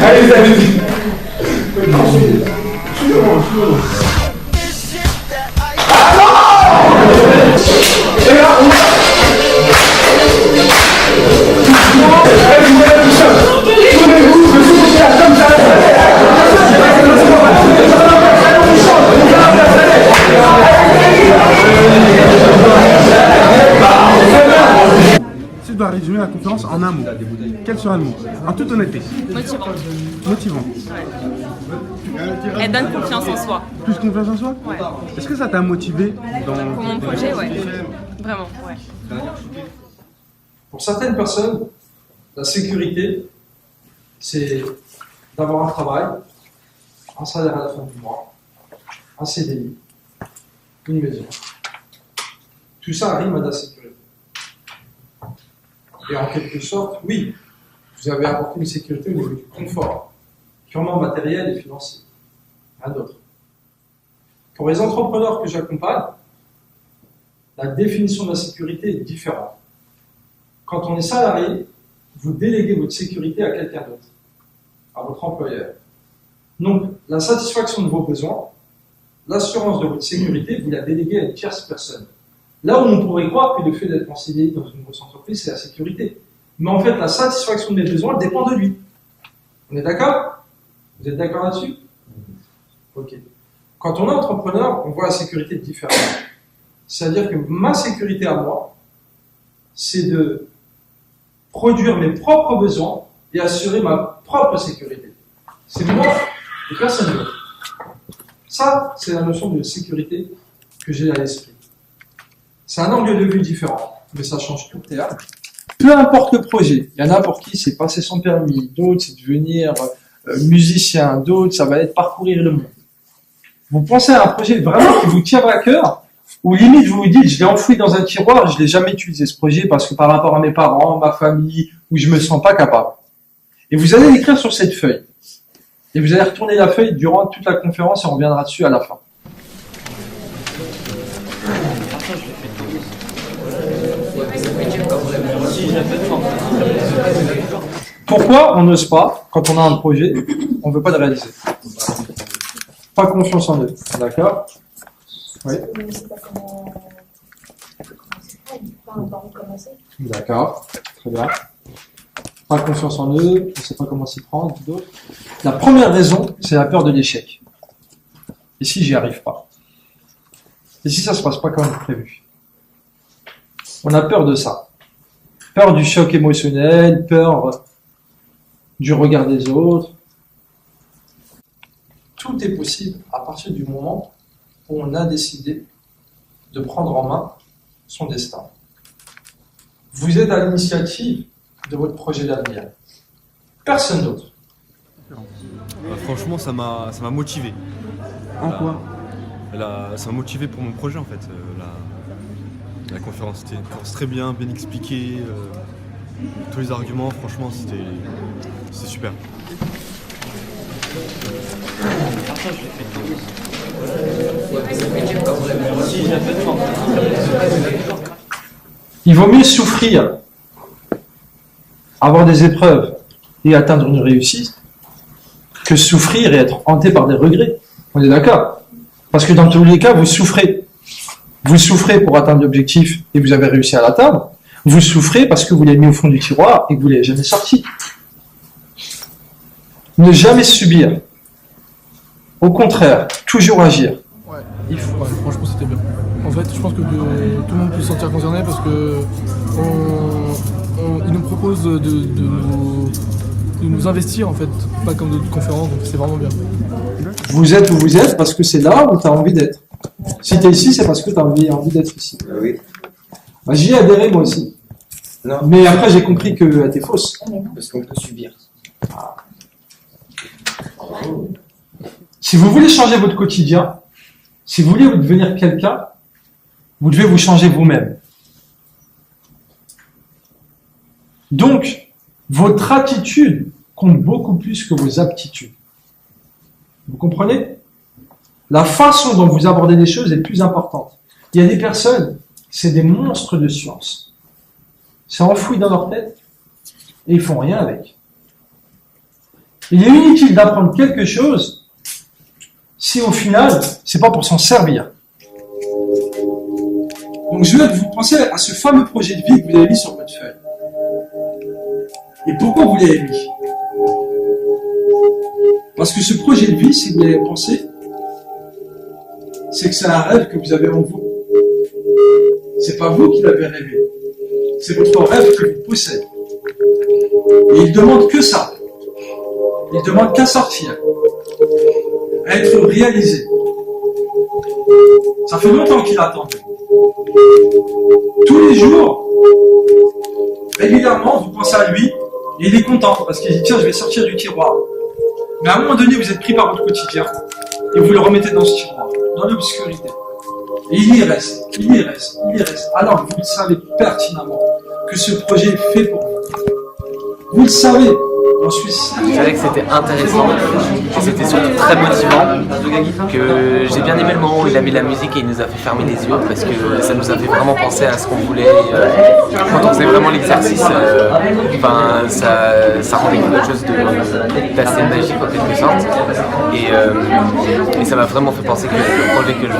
Allez, allez. Si tu dois résumer la conférence en un mot, quel sera le mot? En toute honnêteté. Motivant. Motivant. Elle donne confiance en soi. Plus confiance en soi? Ouais. Est-ce que ça t'a motivé dans Pour mon projet, ouais. Vraiment, ouais. Pour certaines personnes, la sécurité, c'est d'avoir un travail, un salaire à la fin du mois, un CDI, une maison. Tout ça rime à la sécurité. Et en quelque sorte, oui, vous avez apporté une sécurité au niveau du confort, purement matériel et financier. Rien d'autre. Pour les entrepreneurs que j'accompagne, la définition de la sécurité est différente. Quand on est salarié, vous déléguez votre sécurité à quelqu'un d'autre, à votre employeur. Donc, la satisfaction de vos besoins, l'assurance de votre sécurité, vous la déléguez à une tierce personne. Là où on pourrait croire que le fait d'être en CDI dans une grosse entreprise, c'est la sécurité. Mais en fait, la satisfaction de mes besoins elle dépend de lui. On est d'accord? Vous êtes d'accord là-dessus? Ok. Quand on est entrepreneur, on voit la sécurité différemment. C'est-à-dire que ma sécurité à moi, c'est de produire mes propres besoins et assurer ma propre sécurité. C'est moi et personne d'autre. Ça, c'est la notion de sécurité que j'ai à l'esprit. C'est un angle de vue différent, mais ça change tout. Peu importe le projet, il y en a pour qui c'est passer son permis, d'autres c'est devenir musicien, d'autres ça va être parcourir le monde. Vous pensez à un projet vraiment qui vous tient à cœur, ou limite vous vous dites je l'ai enfoui dans un tiroir, je l'ai jamais utilisé ce projet parce que par rapport à mes parents, ma famille, où je me sens pas capable. Et vous allez l'écrire sur cette feuille. Et vous allez retourner la feuille durant toute la conférence et on reviendra dessus à la fin. Pourquoi on n'ose pas, quand on a un projet, on ne veut pas le réaliser? Pas confiance en eux, d'accord? Oui. On ne sait pas comment on va recommencer. D'accord, très bien. Pas confiance en eux, on ne sait pas comment s'y prendre, d'autres. La première raison, c'est la peur de l'échec. Et si j'y arrive pas? Et si ça se passe pas comme prévu? On a peur de ça. Peur du choc émotionnel, peur du regard des autres. Tout est possible à partir du moment où on a décidé de prendre en main son destin. Vous êtes à l'initiative de votre projet d'avenir. Personne d'autre. Franchement, ça m'a motivé. En quoi? Ça m'a motivé pour mon projet en fait. La conférence, c'était une conférence très bien expliquée. Tous les arguments, franchement, c'était super. Il vaut mieux souffrir, avoir des épreuves et atteindre une réussite, que souffrir et être hanté par des regrets. On est d'accord? Parce que dans tous les cas, vous souffrez. Vous souffrez pour atteindre l'objectif et vous avez réussi à l'atteindre. Vous souffrez parce que vous l'avez mis au fond du tiroir et que vous ne l'avez jamais sorti. Ne jamais subir. Au contraire, toujours agir. Ouais, franchement c'était bien. En fait, je pense que tout le monde peut se sentir concerné parce que ils nous proposent de nous investir en fait, pas comme d'autres conférences, donc c'est vraiment bien. Vous êtes où vous êtes parce que c'est là où tu as envie d'être. Si tu es ici, c'est parce que tu as envie d'être ici. Oui. Bah, j'y ai adhéré moi aussi. Non. Mais après, j'ai compris qu'elle était fausse. Parce qu'on peut subir. Si vous voulez changer votre quotidien, si vous voulez devenir quelqu'un, vous devez vous changer vous-même. Donc, votre attitude compte beaucoup plus que vos aptitudes. Vous comprenez? La façon dont vous abordez les choses est plus importante. Il y a des personnes, c'est des monstres de science. C'est enfoui dans leur tête et ils font rien avec. Il est inutile d'apprendre quelque chose si au final, c'est pas pour s'en servir. Donc je veux que vous pensiez à ce fameux projet de vie que vous avez mis sur votre feuille. Et pourquoi vous l'avez mis? Parce que ce projet de vie, si vous l'avez pensé, c'est que c'est un rêve que vous avez en vous. C'est pas vous qui l'avez rêvé. C'est votre rêve qui vous possède. Et il demande que ça. Il demande qu'à sortir. À être réalisé. Ça fait longtemps qu'il attend. Tous les jours, régulièrement, vous pensez à lui, et il est content, parce qu'il dit, tiens, je vais sortir du tiroir. Mais à un moment donné, vous êtes pris par votre quotidien, et vous le remettez dans ce tiroir, dans l'obscurité. Et il y reste, il y reste, il y reste. Alors vous le savez pertinemment que ce projet est fait pour vous. Vous le savez, j'en suis sûr. Je savais que c'était intéressant, que c'était surtout très motivant, que j'ai bien aimé le moment où il a mis la musique et il nous a fait fermer les yeux parce que ça nous a fait vraiment penser à ce qu'on voulait. Quand on faisait vraiment l'exercice, ça rendait quelque chose d'assez magique en quelque sorte. Et ça m'a vraiment fait penser que le projet que je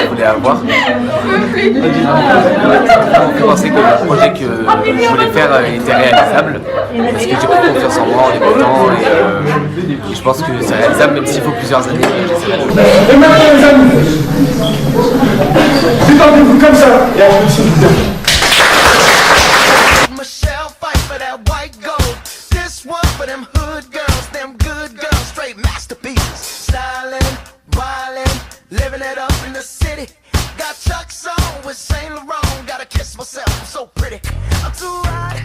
voulais avoir. Ça m'a vraiment fait penser que le projet que je voulais faire était réalisable. Parce que j'ai pris confiance en moi en l'écoutant et je pense que c'est réalisable même s'il faut plusieurs années. J'essaierai de le faire. Et maintenant les amis, détendez-vous comme ça. Michelle fight for that white gold. This one for them hood girls, them good girls, straight masterpieces. Styling, wildin', living it up in the city. Got Chuck's on with Saint Laurent. Gotta kiss myself, I'm so pretty. I'm too hot.